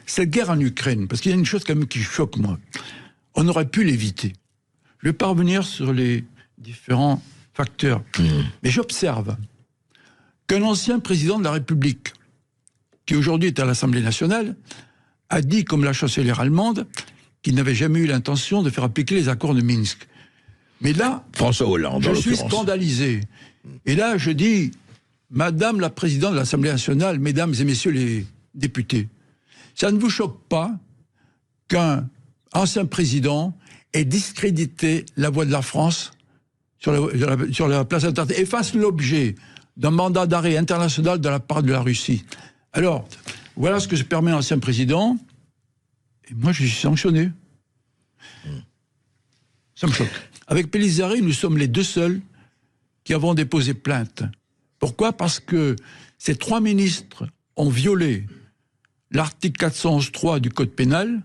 cette guerre en Ukraine, parce qu'il y a une chose quand même qui choque moi, on aurait pu l'éviter. Je vais pas revenir sur les différents facteurs, mais j'observe qu'un ancien président de la République, qui aujourd'hui est à l'Assemblée nationale, a dit, comme la chancelière allemande, qu'il n'avait jamais eu l'intention de faire appliquer les accords de Minsk. Mais là, François Hollande, je suis scandalisé. Et là, je dis, Madame la Présidente de l'Assemblée nationale, Mesdames et Messieurs les députés, ça ne vous choque pas qu'un ancien président ait discrédité la voix de la France sur la place internationale et fasse l'objet d'un mandat d'arrêt international de la part de la Russie. Alors, voilà ce que se permet un ancien président, et moi je suis sanctionné. Ça me choque. Avec Pellizzari, nous sommes les deux seuls qui avons déposé plainte. Pourquoi ? Parce que ces 3 ministres ont violé l'article 411.3 du Code pénal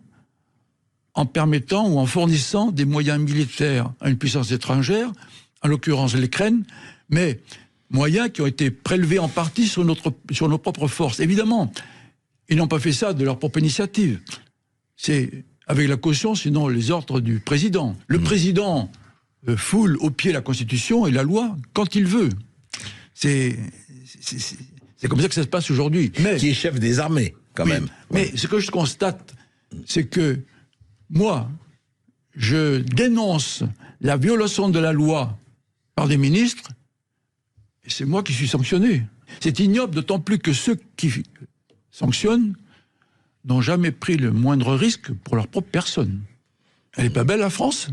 en permettant ou en fournissant des moyens militaires à une puissance étrangère, en l'occurrence l'Ukraine, mais moyens qui ont été prélevés en partie sur nos propres forces. Évidemment, ils n'ont pas fait ça de leur propre initiative. C'est avec la caution, sinon les ordres du président. Le président foule au pied la Constitution et la loi quand il veut. C'est comme ça que ça se passe aujourd'hui. Mais qui est chef des armées, quand même. Mais ce que je constate, c'est que moi, je dénonce la violation de la loi par des ministres, et c'est moi qui suis sanctionné. C'est ignoble, d'autant plus que ceux qui sanctionnent n'ont jamais pris le moindre risque pour leur propre personne. Elle n'est pas belle, la France ?